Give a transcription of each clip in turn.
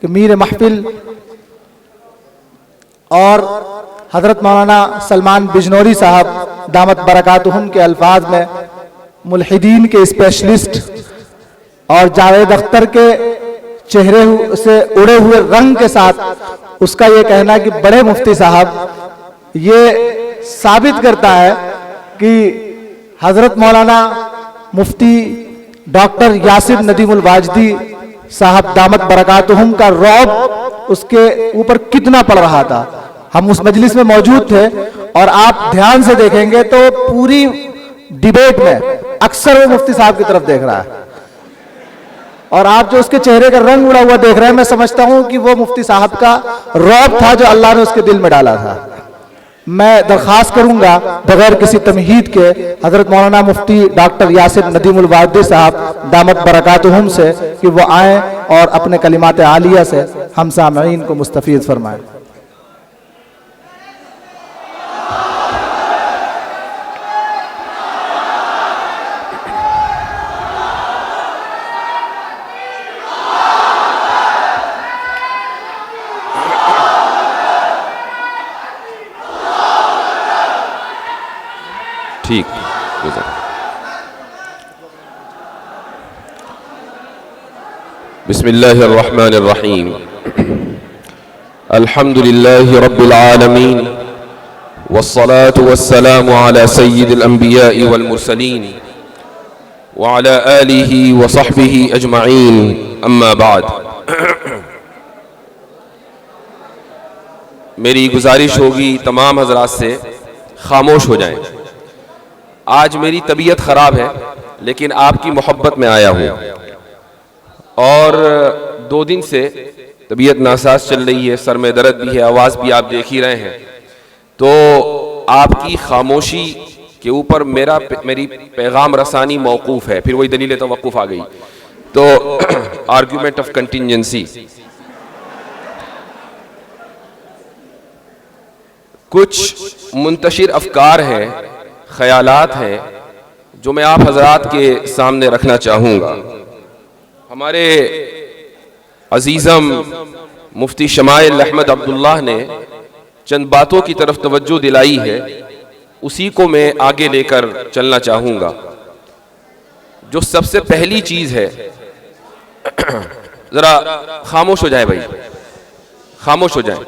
کہ میر محفل اور حضرت مولانا سلمان بجنوری صاحب دامت برکاتہم کے الفاظ میں ملحدین کے اسپیشلسٹ اور جاوید اختر کے چہرے سے اڑے ہوئے رنگ کے ساتھ اس کا یہ کہنا کہ بڑے مفتی صاحب یہ ثابت کرتا ہے کہ حضرت مولانا مفتی ڈاکٹر یاسر ندیم الواجدی صاحب دامت برکاتہم کا رعب اس کے اوپر کتنا پڑ رہا تھا. ہم اس مجلس میں موجود تھے اور آپ دھیان سے دیکھیں گے تو پوری ڈیبیٹ میں اکثر وہ مفتی صاحب کی طرف دیکھ رہا ہے اور آپ جو اس کے چہرے کا رنگ اڑا ہوا دیکھ رہے ہیں میں سمجھتا ہوں کہ وہ مفتی صاحب کا رعب تھا جو اللہ نے اس کے دل میں ڈالا تھا. میں درخواست کروں گا بغیر کسی تمہید کے حضرت مولانا مفتی ڈاکٹر یاسر ندیم الواجدی صاحب دامت برکاتہم سے کہ وہ آئیں اور اپنے کلمات عالیہ سے ہم سامعین کو مستفید فرمائیں. ٹھیک. بسم اللہ الرحمن الرحیم. الحمد للہ رب العالمین والصلاة والسلام على سید الانبیاء والمرسلین وعلى آلہ وصحبہ اجمعین. اما بعد. میری گزارش ہوگی تمام حضرات سے خاموش ہو جائیں. آج میری طبیعت خراب ہے لیکن آپ کی محبت میں آیا ہوں اور 2 دن سے طبیعت ناساز چل رہی ہے, سر میں درد بھی ہے, آواز بھی آپ دیکھ ہی رہے ہیں. تو آپ کی خاموشی کے اوپر میری پیغام رسانی موقوف ہے. پھر وہی دلیل توقف آ گئی. تو آرگیومنٹ آف کنٹینجنسی. کچھ منتشر افکار ہیں, خیالات ہیں جو میں آپ حضرات کے سامنے رکھنا چاہوں گا. ہمارے عزیزم مفتی شمائل احمد عبداللہ نے چند باتوں کی طرف توجہ دلائی ہے, اسی کو میں آگے لے کر چلنا چاہوں گا. جو سب سے پہلی چیز ہے, ذرا خاموش ہو جائے بھائی, خاموش ہو جائیں.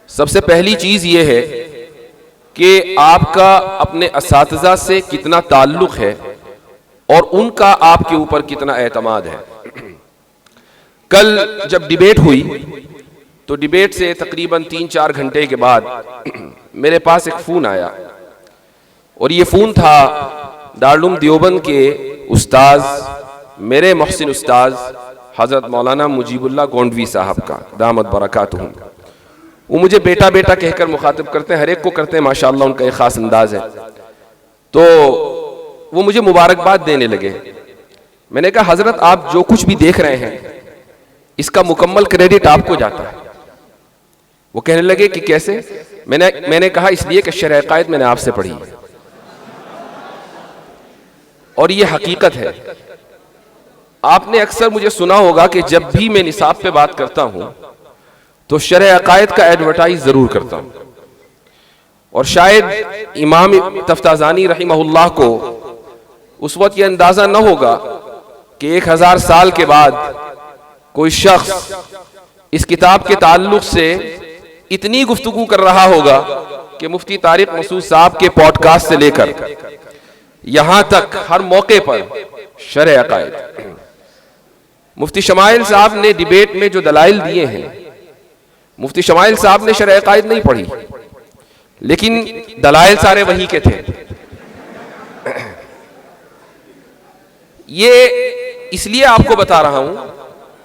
سب سے پہلی چیز یہ ہے کہ آپ کا اپنے اساتذہ سے کتنا تعلق ہے اور ان کا آپ کے اوپر کتنا اعتماد ہے. کل جب ڈیبیٹ ہوئی تو ڈیبیٹ سے تقریباً 3-4 گھنٹے کے بعد میرے پاس ایک فون آیا اور یہ فون تھا دارالعلوم دیوبند کے استاذ, میرے محسن استاذ حضرت مولانا مجیب اللہ گونڈوی صاحب کا دامت برکاتہم. وہ مجھے بیٹا بیٹا کہہ کر مخاطب کرتے ہیں, ہر ایک کو کرتے ہیں, ماشاءاللہ ان کا ایک خاص انداز ہے. تو وہ مجھے مبارکباد دینے لگے. میں نے کہا حضرت آپ جو کچھ بھی دیکھ رہے ہیں اس کا مکمل کریڈٹ آپ کو جاتا ہے. وہ کہنے لگے کہ کیسے؟ میں نے کہا اس لیے کہ شرح عقائد میں نے آپ سے پڑھی اور یہ حقیقت ہے. آپ نے اکثر مجھے سنا ہوگا کہ جب بھی میں نصاب پہ بات کرتا ہوں تو شرح عقائد کا ایڈورٹائز ضرور کرتا ہوں. اور شاید امام تفتازانی رحمہ اللہ کو اس وقت یہ اندازہ نہ ہوگا کہ 1000 سال کے بعد کوئی شخص اس کتاب کے تعلق سے اتنی گفتگو کر رہا ہوگا کہ مفتی طارق مسعود صاحب کے پوڈ کاسٹ سے لے کر یہاں تک ہر موقع پر شرح عقائد. مفتی شمائل صاحب نے ڈیبیٹ میں جو دلائل دیے ہیں, مفتی شمائل صاحب نے شرح عقائد نہیں پڑھی لیکن دلائل سارے وہی کے تھے. یہ اس لیے آپ کو بتا رہا ہوں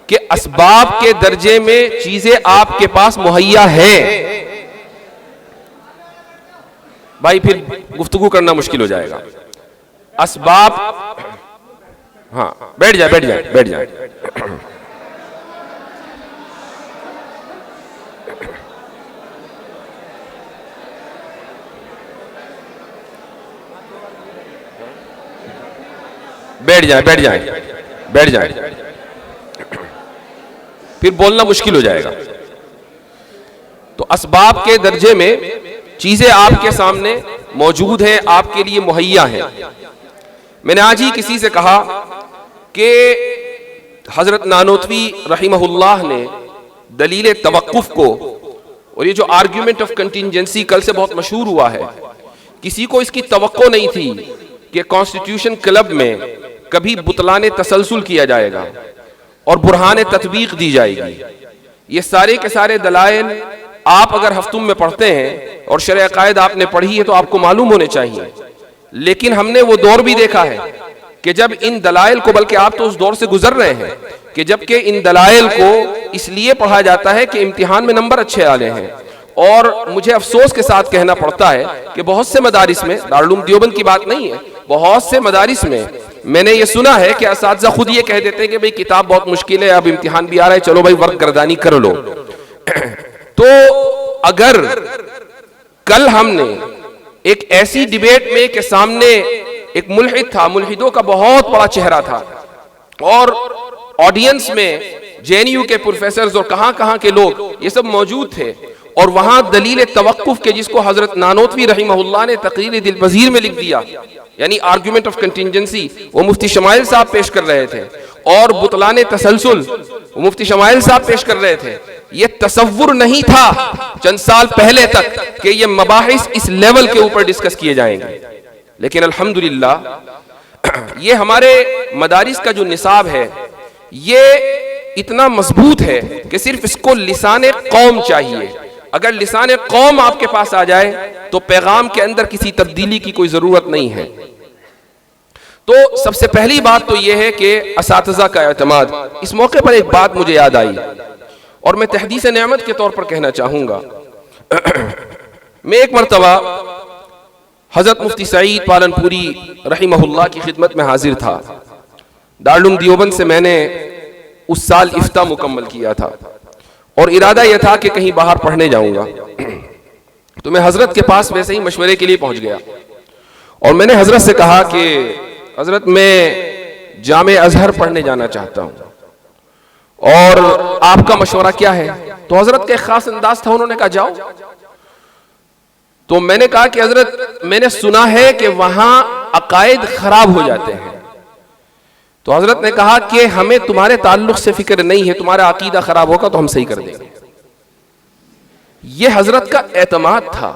کہ اسباب کے درجے میں چیزیں آپ کے پاس مہیا ہیں. بھائی پھر گفتگو کرنا مشکل ہو جائے گا. اسباب, ہاں بیٹھ جائے. بیٹھ جائیں بیٹھ جائیں بیٹھ جائیں، پھر بولنا مشکل ہو جائے گا. تو اسباب کے درجے میں چیزیں آپ کے سامنے موجود ہیں، آپ کے لیے مہیا ہیں. میں نے آج ہی کسی سے کہا کہ حضرت نانوتوی رحمہ اللہ نے دلیل توقف کو، اور یہ جو آرگیومنٹ آف کنٹینجنسی کل سے بہت مشہور ہوا ہے، کسی کو اس کی توقع نہیں تھی کہ کانسٹیٹیوشن کلب میں کبھی بطلان تسلسل کیا جائے گا اور برہان تطبیق دی جائے گی. یہ سارے کے سارے دلائل آپ اگر ہفتوں میں پڑھتے ہیں اور شرع عقائد آپ نے پڑھی ہے تو آپ کو معلوم ہونے چاہیے. لیکن ہم نے وہ دور بھی دیکھا ہے کہ جب ان دلائل کو، بلکہ آپ تو اس دور سے گزر رہے ہیں کہ جب کہ ان دلائل کو اس لیے پڑھا جاتا ہے کہ امتحان میں نمبر اچھے آنے ہیں. اور مجھے افسوس کے ساتھ کہنا پڑتا ہے کہ بہت سے مدارس میں، دارالعلوم دیوبند کی بات نہیں ہے، بہت سے مدارس میں نے یہ سنا ہے کہ اساتذہ خود یہ کہہ دیتے ہیں کہ بھئی کتاب بہت مشکل ہے، اب امتحان بھی آ رہا ہے، چلو بھائی ورق گردانی کر لو. تو اگر کل ہم نے ایک ایسی ڈیبیٹ میں کہ سامنے ایک ملحد تھا، ملحدوں کا بہت بڑا چہرہ تھا، اور آڈینس میں جے این یو کے پروفیسرز اور کہاں کہاں کے لوگ یہ سب موجود تھے، اور وہاں دلیل توقف کے جس کو حضرت نانوتوی رحمہ اللہ نے تقریر دل پذیر میں لکھ دیا، یعنی آرگیومنٹ آف کنٹینجنسی، وہ مفتی شمائل صاحب پیش کر رہے تھے، اور بطلان تسلسل وہ مفتی شمائل صاحب پیش کر رہے تھے. یہ تصور نہیں تھا چند سال پہلے تک کہ یہ مباحث اس لیول کے اوپر ڈسکس کیے جائیں گے. لیکن الحمدللہ یہ ہمارے مدارس کا جو نصاب ہے یہ اتنا مضبوط ہے کہ صرف اس کو لسان قوم چاہیے. اگر لسان قوم آپ کے پاس آ جائے تو پیغام کے اندر کسی تبدیلی کی کوئی ضرورت نہیں ہے. تو سب سے پہلی بات تو یہ ہے کہ اساتذہ کا اعتماد. اس موقع پر ایک بات مجھے یاد آئی اور میں تحدیث نعمت کے طور پر کہنا چاہوں گا. میں ایک مرتبہ حضرت مفتی سعید پالنپوری رحمہ اللہ کی خدمت میں حاضر تھا. دارالعلوم دیوبند سے میں نے اس سال افتاء مکمل کیا تھا اور ارادہ یہ تھا کہ کہیں باہر پڑھنے جاؤں گا. تو میں حضرت کے پاس ویسے ہی مشورے کے لیے پہنچ گیا اور میں نے حضرت سے کہا کہ حضرت میں جامع ازہر پڑھنے جانا چاہتا ہوں اور آپ کا مشورہ کیا ہے. تو حضرت کا ایک خاص انداز تھا، انہوں نے کہا جاؤ. تو میں نے کہا کہ حضرت میں نے سنا ہے کہ وہاں عقائد خراب ہو جاتے ہیں. تو حضرت نے کہا کہ ہمیں تمہارے تعلق سے فکر نہیں ہے، تمہارا عقیدہ خراب ہوگا تو ہم صحیح کر دیں گے. یہ حضرت کا اعتماد تھا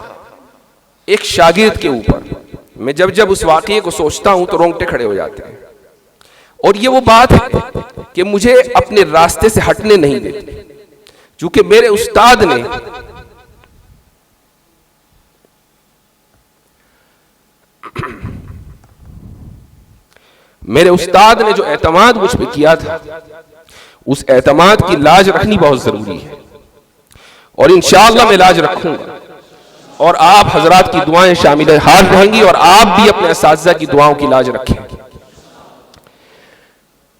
ایک شاگرد کے اوپر. میں جب اس واقعے کو سوچتا ہوں تو رونگٹے کھڑے ہو جاتے ہیں. اور یہ وہ بات ہے کہ مجھے اپنے راستے سے ہٹنے نہیں دیتی، چونکہ میرے استاد نے جو اعتماد مجھ پہ کیا تھا، اس اعتماد کی لاج رکھنی بہت ضروری ہے، اور انشاءاللہ میں لاج رکھوں گا. اور آپ حضرات کی دعائیں شامل حال رہیں گی اور آپ بھی اپنے اساتذہ کی دعاؤں کی لاج رکھیں گے.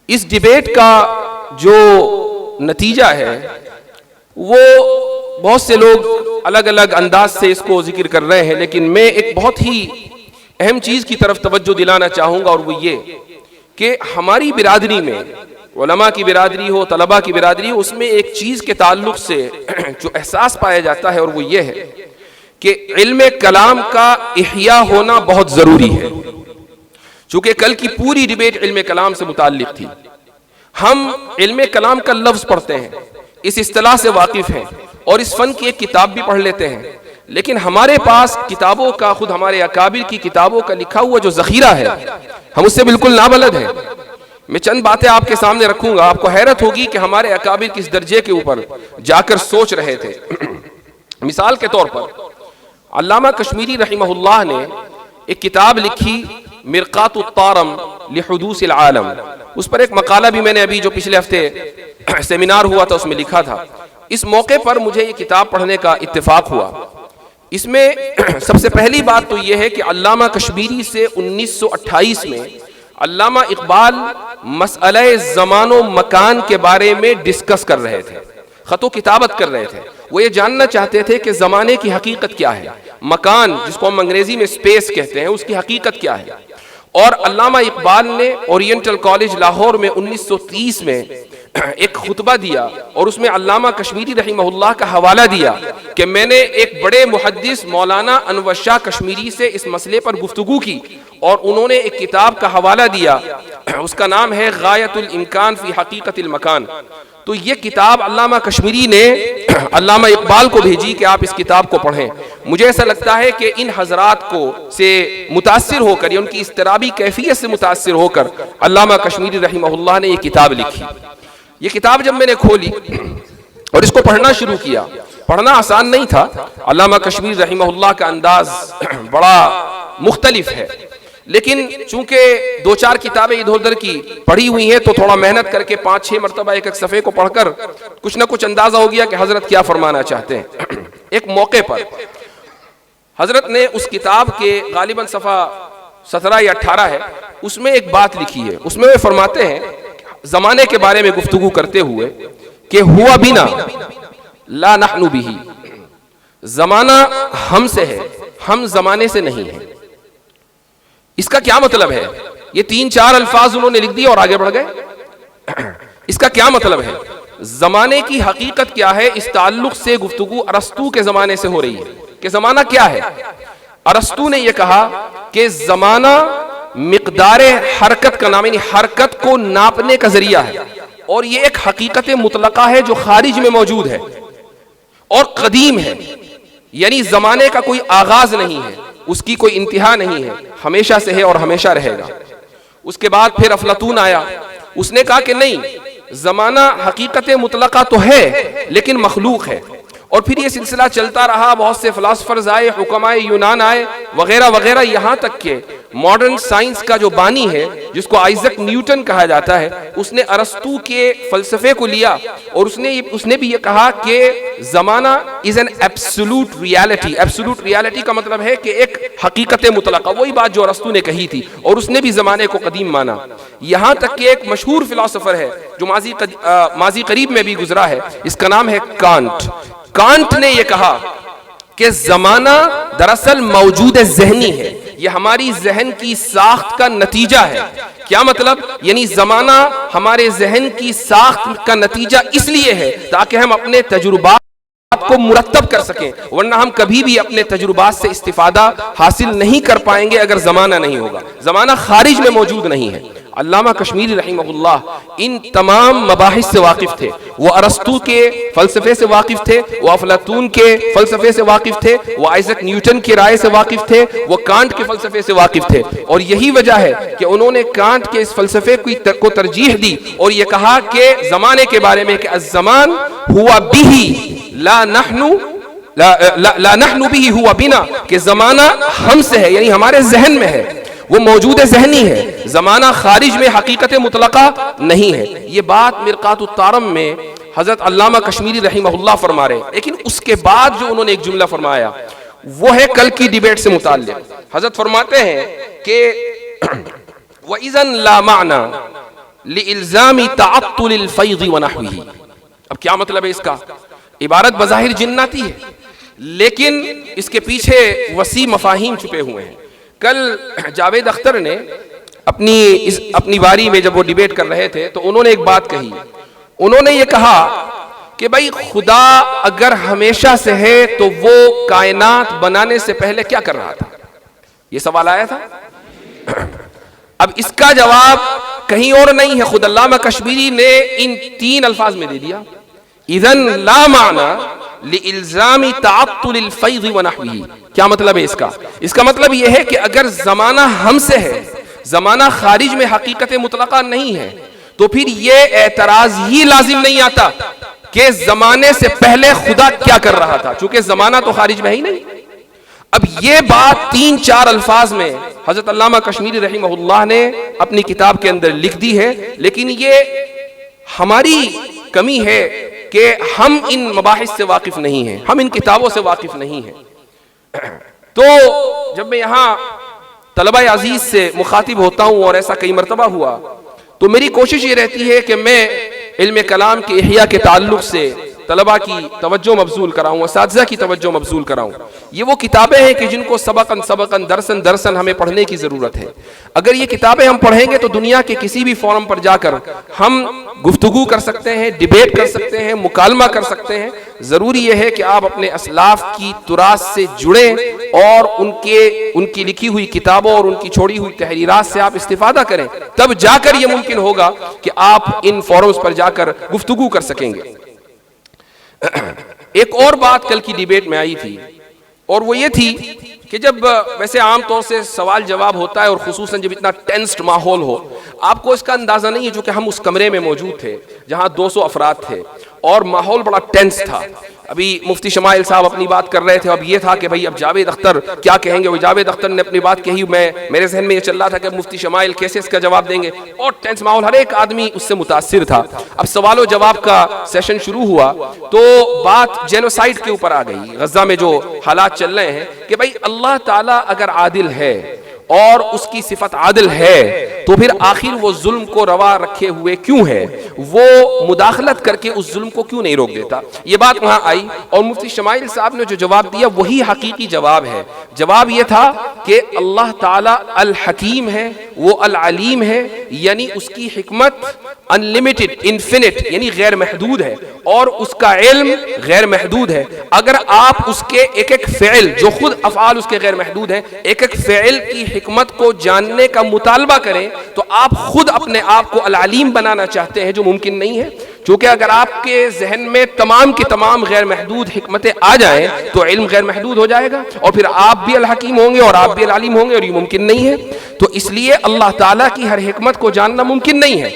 اس ڈیبیٹ کا جو نتیجہ ہے وہ بہت سے لوگ الگ الگ انداز سے اس کو ذکر کر رہے ہیں، لیکن میں ایک بہت ہی اہم چیز کی طرف توجہ دلانا چاہوں گا، اور وہ یہ کہ ہماری برادری میں، علماء کی برادری ہو، طلباء کی برادری ہو، اس میں ایک چیز کے تعلق سے جو احساس پایا جاتا ہے اور وہ یہ ہے کہ علم کلام کا احیاء ہونا بہت ضروری ہے. چونکہ کل کی پوری ڈیبیٹ علم کلام سے متعلق تھی. ہم علم کلام کا لفظ پڑھتے ہیں، اس اصطلاح سے واقف ہیں اور اس فن کی ایک کتاب بھی پڑھ لیتے ہیں، لیکن ہمارے پاس کتابوں کا، خود ہمارے اکابر کی کتابوں کا لکھا ہوا جو ذخیرہ ہے ہم اس سے بالکل نابلد ہیں. میں چند باتیں آپ کے سامنے رکھوں گا، آپ کو حیرت ہوگی کہ ہمارے اکابر کس درجے کے اوپر جا کر سوچ رہے تھے. مثال کے طور پر علامہ کشمیری رحمہ اللہ نے ایک کتاب لکھی مرقات الطارم لحدوث العالم. اس پر ایک مقالہ بھی میں نے ابھی جو پچھلے ہفتے سیمینار ہوا تھا اس میں لکھا تھا. اس موقع پر مجھے یہ کتاب پڑھنے کا اتفاق ہوا. اس میں سب سے پہلی بات تو یہ ہے کہ علامہ کشمیری سے 1928 میں علامہ اقبال مسئلہ زمان و مکان کے بارے میں ڈسکس کر رہے تھے، خط و کتابت کر رہے تھے. وہ یہ جاننا چاہتے تھے کہ زمانے کی حقیقت کیا ہے، مکان جس کو ہم انگریزی میں اسپیس کہتے ہیں اس کی حقیقت کیا ہے. اور علامہ اقبال نے اورینٹل کالج لاہور میں 1930 میں ایک خطبہ دیا اور اس میں علامہ کشمیری رحمہ اللہ کا حوالہ دیا کہ میں نے ایک بڑے محدث مولانا انور شاہ کشمیری سے اس مسئلے پر گفتگو کی اور انہوں نے ایک کتاب کا حوالہ دیا، اس کا نام ہے غایت الامکان فی حقیقت المکان۔ تو یہ کتاب علامہ کشمیری نے علامہ اقبال کو بھیجی کہ آپ اس کتاب کو پڑھیں۔ مجھے ایسا لگتا ہے کہ ان حضرات کو سے متاثر ہو کر یا ان کی اضطرابی کیفیت سے متاثر ہو کر علامہ کشمیری رحمہ اللہ نے یہ کتاب لکھی۔ یہ کتاب جب میں نے کھولی اور اس کو پڑھنا شروع کیا، پڑھنا آسان نہیں تھا۔ علامہ کشمیری رحمہ اللہ کا انداز بڑا مختلف ہے، لیکن چونکہ 2-4 کتابیں ادھر ادھر کی پڑھی ہوئی ہیں تو تھوڑا محنت کر کے 5-6 مرتبہ ایک صفحے کو پڑھ کر کچھ نہ کچھ اندازہ ہو گیا کہ حضرت کیا فرمانا چاہتے ہیں۔ ایک موقع پر حضرت نے اس کتاب کے غالباً صفحہ 17 یا 18 ہے، اس میں ایک بات لکھی ہے۔ اس میں وہ فرماتے ہیں زمانے کے بارے میں گفتگو کرتے ہوئے کہ ہوا بنا لا نحن به، زمانہ ہم سے ہے، ہم زمانے سے نہیں ہیں۔ اس کا کیا مطلب ہے؟ یہ 3-4 الفاظ انہوں نے لکھ دیے اور آگے بڑھ گئے۔ اس کا کیا مطلب ہے؟ زمانے کی حقیقت کیا ہے؟ اس تعلق سے گفتگو ارسطو کے زمانے سے ہو رہی ہے کہ زمانہ کیا ہے۔ ارسطو نے یہ کہا کہ زمانہ مقدار حرکت کا نام، یعنی حرکت کو ناپنے کا ذریعہ ہے، اور یہ ایک حقیقت مطلقہ ہے جو خارج میں موجود ہے اور قدیم ہے، یعنی زمانے کا کوئی آغاز نہیں ہے، اس کی کوئی انتہا نہیں ہے، ہمیشہ سے ہے اور ہمیشہ رہے گا۔ اس کے بعد پھر افلاطون آیا، اس نے کہا کہ نہیں، زمانہ حقیقت مطلقہ تو ہے لیکن مخلوق ہے۔ اور پھر یہ سلسلہ چلتا رہا، بہت سے فلاسفرز آئے، حکماء یونان آئے وغیرہ وغیرہ، یہاں تک کہ ماڈرن سائنس کا جو بانی ہے جس کو آئزک نیوٹن کہا جاتا ہے، اس نے ارسطو کے فلسفے کو لیا اور اس نے بھی یہ کہا کہ زمانہ is an absolute reality. Absolute reality کا مطلب ہے کہ ایک حقیقت مطلقہ، وہی بات جو ارسطو نے کہی تھی، اور اس نے بھی زمانے کو قدیم مانا۔ یہاں تک کہ ایک مشہور فلاسفر ہے جو ماضی قریب میں بھی گزرا ہے، اس کا نام ہے کانٹ۔ کانٹ نے یہ کہا کہ زمانہ دراصل موجود ذہنی ہے، یہ ہماری ذہن کی ساخت کا نتیجہ ہے۔ کیا مطلب؟ یعنی زمانہ ہمارے ذہن کی ساخت کا نتیجہ اس لیے ہے تاکہ ہم اپنے تجربات کو مرتب کر سکیں، ورنہ ہم کبھی بھی اپنے تجربات سے استفادہ حاصل نہیں کر پائیں گے اگر زمانہ نہیں ہوگا۔ زمانہ خارج میں موجود نہیں ہے۔ علامہ کشمیری رحمہ اللہ ان تمام مباحث سے واقف تھے۔ وہ ارسطو کے فلسفے سے واقف تھے، وہ افلاطون کے فلسفے سے واقف تھے، وہ آئزک نیوٹن کی رائے سے واقف تھے، وہ کانٹ کے فلسفے سے واقف تھے، اور یہی وجہ ہے کہ انہوں نے کانٹ کے اس فلسفے کو ترجیح دی اور یہ کہا کہ زمانے کے بارے میں کہ الزمان ہوا بھی لا نحن بھی ہوا بنا، کہ زمانہ ہم سے ہے، یعنی ہمارے ذہن میں ہے، وہ موجود ذہنی ہے، زمانہ خارج میں حقیقت مطلقہ نہیں ہے۔ یہ بات مرقات الطارم میں حضرت علامہ کشمیری رحمہ اللہ فرما رہے ہیں، لیکن اس کے بعد جو انہوں نے ایک جملہ فرمایا وہ ہے کل کی ڈیبیٹ سے متعلق۔ حضرت فرماتے ہیں کہ وَإِذًا لَا مَعْنَى لِإِلْزَامِ تَعَطُّلِ الْفَيْضِ وَنَحْوِهِ۔ اب کیا مطلب ہے اس کا؟ عبارت بظاہر جناتی ہے لیکن اس کے پیچھے وسیع مفاہیم چھپے ہوئے ہیں۔ کل جاوید اختر نے اپنی باری میں جب وہ ڈیبیٹ کر رہے تھے تو انہوں نے ایک بات کہی، انہوں نے یہ کہا کہ بھائی خدا اگر ہمیشہ سے ہے تو وہ کائنات بنانے سے پہلے کیا کر رہا تھا؟ یہ سوال آیا تھا۔ اب اس کا جواب کہیں اور نہیں ہے، خود علامہ کشمیری نے ان 3 الفاظ میں دے دیا۔ اذن لا معنی لِإِلْزَامِ تَعَطُّلِ الْفَيْضِ وَنَحْوِهِ۔ کیا مطلب ہے اس کا؟ اس کا مطلب یہ ہے کہ اگر زمانہ ہم سے ہے، زمانہ خارج میں حقیقت مطلقہ نہیں ہے، تو پھر یہ اعتراض ہی لازم نہیں آتا کہ زمانے سے پہلے خدا کیا کر رہا تھا، چونکہ زمانہ تو خارج میں ہی نہیں۔ اب یہ بات 3-4 الفاظ میں حضرت علامہ کشمیری رحمہ اللہ نے اپنی کتاب کے اندر لکھ دی ہے، لیکن یہ ہماری کمی ہے کہ ہم ان مباحث سے واقف نہیں ہیں، ہم ان کتابوں سے واقف نہیں ہیں۔ تو جب میں یہاں طلبہ عزیز سے مخاطب ہوتا ہوں اور ایسا کئی مرتبہ ہوا تو میری کوشش یہ رہتی ہے کہ میں علم کلام کے احیاء کے تعلق سے طلبہ کی توجہ مبذول کراؤں، اساتذہ کی توجہ مبذول کراؤں، یہ وہ کتابیں ہیں کہ جن کو سبقاً درساً ہمیں پڑھنے کی ضرورت ہے۔ اگر یہ کتابیں ہم پڑھیں گے تو دنیا کے کسی بھی فورم پر جا کر ہم گفتگو کر سکتے ہیں، ڈیبیٹ کر سکتے ہیں، مکالمہ کر سکتے ہیں۔ ضروری یہ ہے کہ آپ اپنے اسلاف کی تراث سے جڑیں اور ان کی لکھی ہوئی کتابوں اور ان کی چھوڑی ہوئی تحریرات سے آپ استفادہ کریں، تب جا کر یہ ممکن ہوگا کہ آپ ان فورمز پر جا کر گفتگو کر سکیں گے۔ ایک اور بات کل کی ڈیبیٹ میں آئی تھی، اور وہ یہ تھی کہ جب ویسے عام طور سے سوال جواب ہوتا ہے اور خصوصاً جب اتنا ٹینسڈ ماحول ہو، آپ کو اس کا اندازہ نہیں ہے، چونکہ ہم اس کمرے میں موجود تھے جہاں 200 افراد تھے اور ماحول بڑا ٹینس تھا۔ ابھی مفتی شمائل صاحب اپنی بات کر رہے تھے، اب یہ تھا کہ بھئی اب جاوید اختر کیا کہیں گے، وہ جاوید اختر نے اپنی بات کہی، میرے ذہن میں یہ چل رہا تھا کہ مفتی شمائل کیسے اس کا جواب دیں گے، اور ٹینس ماحول، ہر ایک آدمی اس سے متاثر تھا۔ اب سوال و جواب کا سیشن شروع ہوا تو بات جینوسائیڈ کے اوپر آ گئی، غزہ میں جو حالات چل رہے ہیں، کہ بھئی اللہ تعالیٰ اگر عادل ہے اور اس کی صفت عادل ہے تو پھر آخر وہ ظلم کو روا رکھے ہوئے کیوں ہے، وہ مداخلت کر کے اس ظلم کو کیوں نہیں روک دیتا۔ یہ بات وہاں آئی اور مفتی شمائل صاحب نے جو جواب دیا وہی حقیقی جواب ہے۔ جواب یہ تھا کہ اللہ تعالی الحکیم ہے، وہ العلیم ہے، یعنی اس کی حکمت انلیمیٹڈ، انفینٹ، یعنی غیر محدود ہے، اور اس کا علم غیر محدود ہے۔ اگر آپ اس کے ایک ایک فعل، جو خود افعال اس کے غیر محدود ہیں، ایک ایک فعل کی حکمت کو جاننے کا مطالبہ کریں تو آپ خود اپنے آپ کو العلیم بنانا چاہتے ہیں، جو ممکن نہیں ہے۔ چونکہ اگر آپ کے ذہن میں تمام کی تمام غیر محدود حکمتیں آ جائیں تو علم غیر محدود ہو جائے گا، اور پھر آپ بھی الحکیم ہوں گے اور آپ بھی العلیم ہوں گے، اور یہ ممکن نہیں ہے۔ تو اس لیے اللہ تعالیٰ کی ہر حکمت کو جاننا ممکن نہیں ہے۔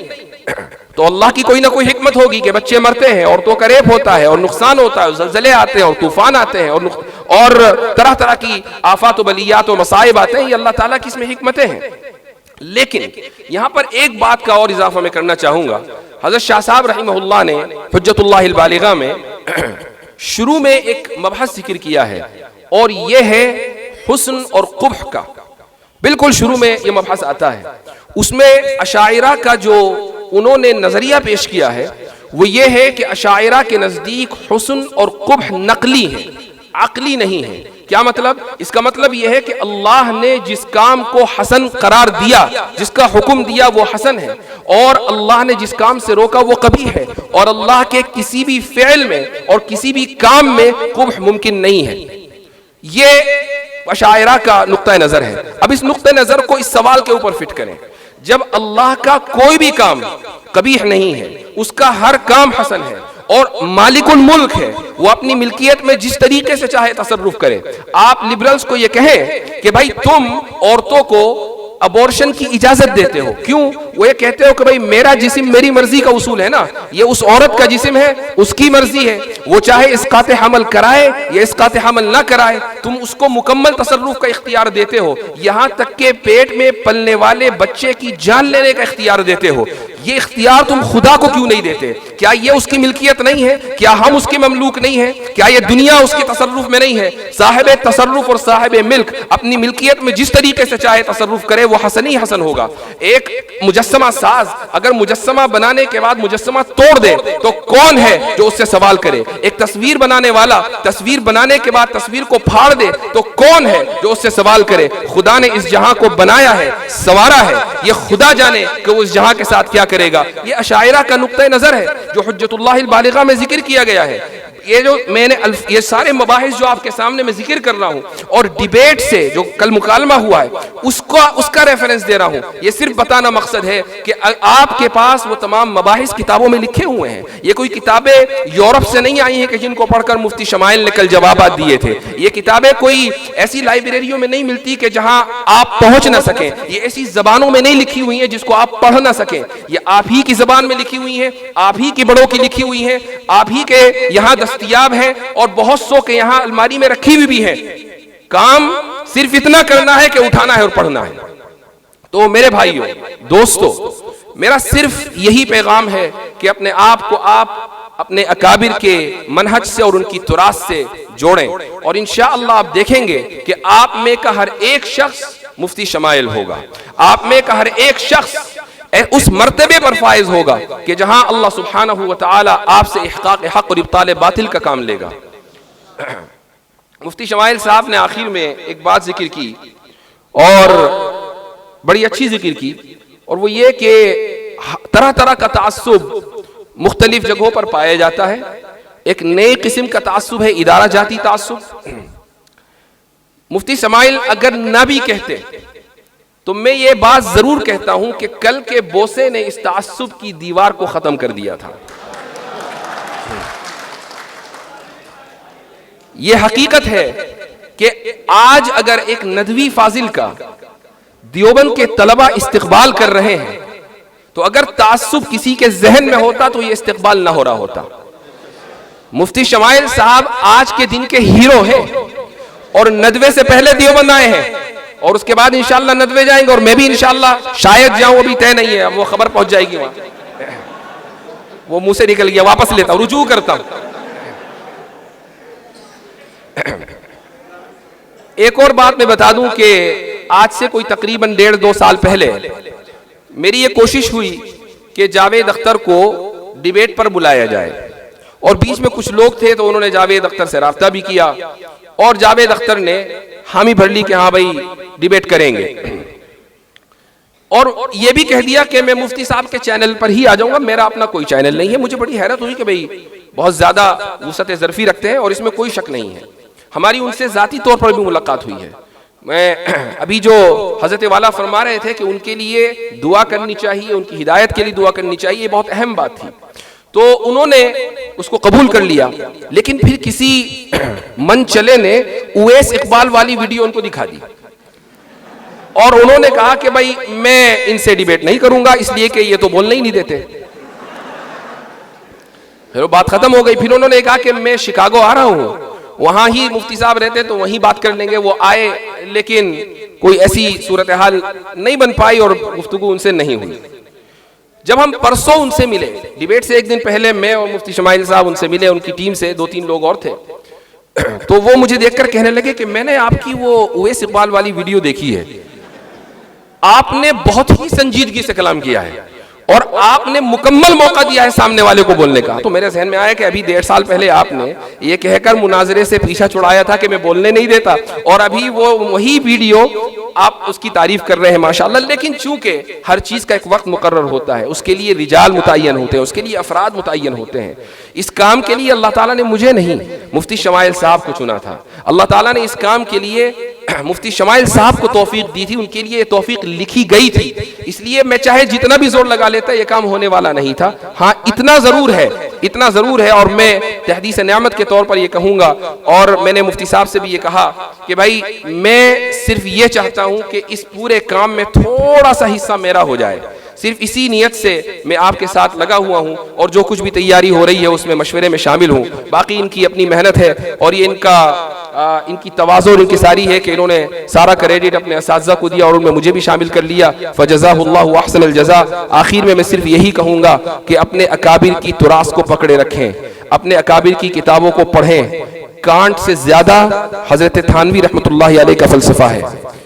تو اللہ کی کوئی نہ کوئی حکمت ہوگی کہ بچے مرتے ہیں، عورتوں کا ریپ ہوتا ہے اور نقصان ہوتا ہے، زلزلے آتے ہیں اور طوفان آتے ہیں اور طرح طرح کی آفات و بلیات و مصائب آتے ہیں، یہ اللہ تعالیٰ کی اس میں حکمتیں ہیں۔ لیکن یہاں پر ایک بات کا اور اضافہ میں کرنا چاہوں گا۔ حضرت شاہ صاحب رحمہ اللہ نے حجت اللہ البالغہ میں شروع میں ایک مبحث ذکر کیا ہے، اور یہ ہے حسن اور قبح کا۔ بالکل شروع میں یہ مبحث آتا ہے، اس میں اشاعرہ کا جو انہوں نے نظریہ پیش کیا ہے وہ یہ ہے کہ اشاعرہ کے نزدیک حسن اور قبح نقلی ہے، عقلی نہیں ہے۔ کیا مطلب؟ اس کا مطلب یہ ہے کہ اللہ نے جس کام کو حسن قرار دیا، جس کا حکم دیا وہ حسن ہے، اور اللہ نے جس کام سے روکا وہ قبیح ہے، اور اللہ کے کسی بھی فعل میں اور کسی بھی کام میں قبح ممکن نہیں ہے۔ یہ اشاعرہ کا نقطہ نظر ہے۔ اب اس نقطہ نظر کو اس سوال کے اوپر فٹ کریں، جب اللہ کا کوئی بھی کام قبیح نہیں ہے، اس کا ہر کام حسن ہے، اور مالک الملک ہے، وہ اپنی ملکیت میں جس طریقے سے چاہے تصرف کرے۔ آپ لبرلز کو یہ کہیں کہ بھائی تم عورتوں کو ابورشن کی اجازت دیتے ہو، کیوں؟ وہ یہ کہتے ہو کہ بھائی میرا جسم میری مرضی کا اصول ہے نا، یہ اس عورت کا جسم ہے، اس کی مرضی ہے، وہ چاہے اسقاط حمل کرائے یا اسقاط حمل نہ کرائے، تم اس کو مکمل تصرف کا اختیار دیتے ہو، یہاں تک کہ پیٹ میں پلنے والے بچے کی جان لینے کا اختیار دیتے ہو۔ یہ اختیار تم خدا کو کیوں نہیں دیتے؟ کیا یہ اس کی ملکیت نہیں ہے؟ کیا ہم اس کے مملوک نہیں ہیں؟ کیا یہ دنیا اس کے تصرف میں نہیں ہے؟ صاحب تصرف اور صاحب ملک اپنی ملکیت میں جس طریقے سے چاہے تصرف کرے وہ حسن ہی حسن ہوگا۔ ایک مجسمہ ساز اگر مجسمہ بنانے کے بعد مجسمہ توڑ دے تو کون ہے جو اس سے سوال کرے؟ ایک تصویر بنانے والا تصویر بنانے کے بعد تصویر کو پھاڑ دے تو کون ہے جو اس سے سوال کرے؟ خدا نے اس جہاں کو بنایا ہے، سوارا ہے، یہ خدا جانے کہ وہ اس جہاں کے ساتھ کیا کرے گا۔ یہ اشاعرہ کا نقطہ نظر ہے جو حجت اللہ البالغہ میں ذکر کیا گیا ہے۔ یہ جو میں نے یہ سارے مباحث جو آپ کے سامنے میں ذکر کر رہا ہوں اور ڈیبیٹ سے جو کل مکالمہ ہوا ہے اس کا ریفرنس دے رہا ہوں، یہ صرف بتانا مقصد ہے کہ آپ کے پاس وہ تمام مباحث کتابوں میں لکھے ہوئے ہیں۔ یہ کوئی کتابیں یورپ سے نہیں آئی ہیں کہ جن کو پڑھ کر مفتی شمائل نے کل جوابات دیے تھے۔ یہ کتابیں کوئی ایسی لائبریریوں میں نہیں ملتی کہ جہاں آپ پہنچ نہ سکیں، یہ ایسی زبانوں میں نہیں لکھی ہوئی ہیں جس کو آپ پڑھ نہ سکیں، یہ آپ ہی کی زبان میں لکھی ہوئی ہیں، آپ ہی کی بڑوں کی لکھی ہوئی ہیں، آپ ہی کے یہاں دستیاب ہے، اور بہت سو کے یہاں الماری میں رکھی ہوئی بھی ہیں۔ کام صرف اتنا کرنا ہے کہ اٹھانا ہے اور پڑھنا ہے۔ تو میرے بھائیوں، دوستو، میرا صرف یہی پیغام ہے کہ اپنے آپ کو آپ اپنے اکابر کے منہج سے اور ان کی تراث سے جوڑیں، اور انشاءاللہ آپ دیکھیں گے کہ آپ میں کا ہر ایک شخص مفتی شمائل ہوگا، آپ میں کا ہر ایک شخص اس مرتبے پر فائز ہوگا کہ جہاں اللہ سبحانہ و تعالی آپ سے احقاق حق اور ابطال باطل کا کام لے گا۔ مفتی شمائل صاحب نے آخر میں ایک بات ذکر کی اور بڑی اچھی ذکر کی، اور وہ یہ کہ طرح طرح کا تعصب مختلف جگہوں پر پایا جاتا ہے۔ ایک نئی قسم کا تعصب ہے ادارہ جاتی تعصب۔ مفتی شمائل اگر نہ بھی کہتے تو میں یہ بات ضرور کہتا ہوں کہ کل کے بوسے نے اس تعصب کی دیوار کو ختم کر دیا تھا۔ یہ حقیقت ہے کہ آج اگر ایک ندوی فاضل کا دیوبند کے طلبہ استقبال کر رہے ہیں تو اگر تعصب کسی کے ذہن میں ہوتا تو یہ استقبال نہ ہو رہا ہوتا۔ مفتی شمائل صاحب آج کے دن کے ہیرو ہیں، اور ندوے سے پہلے دیوبند آئے ہیں، اور اس کے بعد انشاءاللہ ندوے جائیں گے، اور میں بھی انشاءاللہ شاید جاؤں، ابھی طے نہیں ہے، اب وہ خبر پہنچ جائے گی وہاں، وہ منہ سے نکل گیا، واپس لیتا ہوں، رجوع کرتا ہوں۔ ایک اور بات میں بتا دوں کہ آج سے کوئی تقریباً 1.5-2 سال پہلے میری یہ کوشش ہوئی کہ جاوید اختر کو ڈیبیٹ پر بلایا جائے، اور بیچ میں کچھ لوگ تھے تو انہوں نے جاوید اختر سے رابطہ بھی کیا، اور جاوید اختر نے حامی بھر لی کہ ہاں بھائی ڈیبیٹ کریں گے، اور یہ بھی کہہ دیا کہ میں مفتی صاحب کے چینل پر ہی آ جاؤں گا، میرا اپنا کوئی چینل نہیں ہے۔ مجھے بڑی حیرت ہوئی کہ بھائی بہت زیادہ وسعت ظرفی رکھتے ہیں، اور اس میں کوئی شک نہیں ہے۔ ہماری ان سے ذاتی طور پر بھی ملاقات ہوئی ہے۔ میں ابھی جو حضرت والا فرما رہے تھے کہ ان کے لیے دعا کرنی چاہیے، ان کی ہدایت کے لیے دعا کرنی چاہیے، یہ بہت اہم بات تھی، تو انہوں نے اس کو قبول کر لیا۔ لیکن پھر کسی من چلے نے اویس اقبال والی ویڈیو ان کو دکھا دی، اور انہوں نے کہا کہ بھائی میں ان سے ڈیبیٹ نہیں کروں گا، اس لیے کہ یہ تو بولنے ہی نہیں دیتے۔ پھر وہ بات ختم ہو گئی۔ پھر انہوں نے کہا کہ میں شکاگو آ رہا ہوں، وہاں ہی مفتی صاحب رہتے تو وہیں بات کر لیں گے۔ وہ آئے، لیکن کوئی ایسی صورتحال نہیں بن پائی اور گفتگو ان سے نہیں ہوئی۔ جب ہم پرسوں ان سے ملے، ڈیبیٹ سے ایک دن پہلے میں اور مفتی شمائل صاحب ان سے ملے، ان کی ٹیم سے 2-3 لوگ اور تھے، تو وہ مجھے دیکھ کر کہنے لگے کہ میں نے آپ کی وہ اویس اقبال والی ویڈیو دیکھی ہے، آپ نے بہت ہی سنجیدگی سے کلام کیا ہے، اور آپ نے مکمل موقع دیا ہے سامنے والے کو بولنے کا۔ تو میرے ذہن میں آیا کہ ابھی 1.5 سال پہلے آپ نے یہ کہہ کر مناظرے سے پیچھا چھڑایا تھا کہ میں بولنے نہیں دیتا، اور ابھی وہی ویڈیو آپ اس کی تعریف کر رہے ہیں ماشاءاللہ۔ لیکن چونکہ ہر چیز کا ایک وقت مقرر ہوتا ہے، اس کے لیے رجال متعین ہوتے ہیں، اس کے لیے افراد متعین ہوتے ہیں۔ اس کام کے لیے اللہ تعالیٰ نے مجھے نہیں، مفتی شمائل صاحب کو چنا تھا۔ اللہ تعالیٰ نے اس کام کے لیے مفتی شمائل صاحب کو توفیق دی تھی، ان کے لیے یہ توفیق لکھی گئی تھی، اس لیے میں چاہے جتنا بھی زور لگا لیتا یہ کام ہونے والا نہیں تھا۔ ہاں اتنا ضرور ہے، اور میں تحدیث نعمت کے طور پر یہ کہوں گا، اور میں نے مفتی صاحب سے بھی یہ کہا کہ بھائی میں صرف یہ چاہتا ہوں کہ اس پورے کام میں تھوڑا سا حصہ میرا ہو جائے، صرف اسی نیت سے میں آپ کے ساتھ لگا ہوا ہوں، اور جو کچھ بھی تیاری ہو رہی ہے اس میں مشورے میں شامل ہوں۔ باقی ان کی اپنی محنت ہے، اور یہ ان کی تواضع اور ان کی ساری ہے کہ انہوں نے سارا کریڈٹ اپنے اساتذہ کو دیا، اور ان میں مجھے بھی شامل کر لیا، فجزاہ اللہ احسن الجزا۔ آخر میں صرف یہی کہوں گا کہ اپنے اکابر کی تراث کو پکڑے رکھیں، اپنے اکابر کی کتابوں کو پڑھیں۔ کانٹ سے زیادہ حضرت تھانوی رحمۃ اللہ علیہ کا فلسفہ ہے۔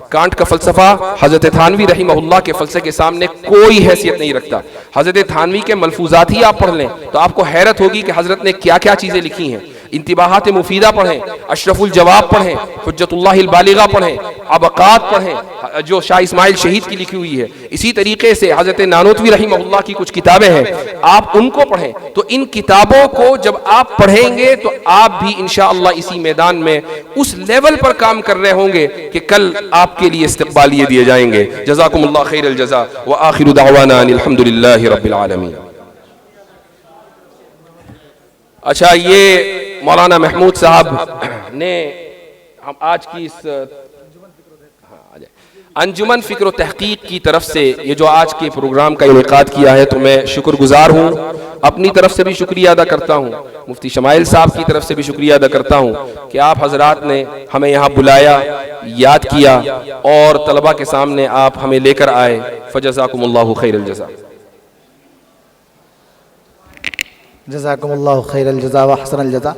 کانٹ کا فلسفہ حضرت تھانوی رحمہ اللہ کے فلسفے کے سامنے کوئی حیثیت نہیں رکھتا۔ حضرت تھانوی کے ملفوظات ہی آپ پڑھ لیں تو آپ کو حیرت ہوگی کہ حضرت نے کیا کیا چیزیں لکھی ہیں۔ انتباہات مفیدہ پڑھیں، اشرف الجواب پڑھیں، حجت اللہ البالغہ پڑھیں، عبقات پڑھیں جو شاہ اسماعیل شہید کی لکھی ہوئی ہے۔ اسی طریقے سے حضرت نانوتوی رحمہ اللہ کی کچھ کتابیں ہیں، آپ ان کو پڑھیں۔ تو ان کتابوں کو جب آپ پڑھیں گے تو آپ بھی انشاءاللہ اسی میدان میں اس لیول پر کام کر رہے ہوں گے کہ کل آپ کے لیے استقبالیے دیے جائیں گے۔ جزاکم اللہ خیر الجزا، وآخر دعوانا ان الحمدللہ رب العالمین۔ اچھا، یہ مولانا محمود صاحب نے ہم آج کی اس انجمن فکر و تحقیق کی طرف سے یہ جو آج کے پروگرام کا انعقاد کیا ہے تو میں شکر گزار ہوں، اپنی طرف سے بھی شکریہ ادا کرتا ہوں، مفتی شمائل صاحب کی طرف سے بھی شکریہ ادا کرتا ہوں کہ آپ حضرات نے ہمیں یہاں بلایا، یاد کیا، اور طلبہ کے سامنے آپ ہمیں لے کر آئے۔ فجزاکم اللہ خیر الجزا۔ جزاکم اللہ خیر الجزا و احسن الجزا۔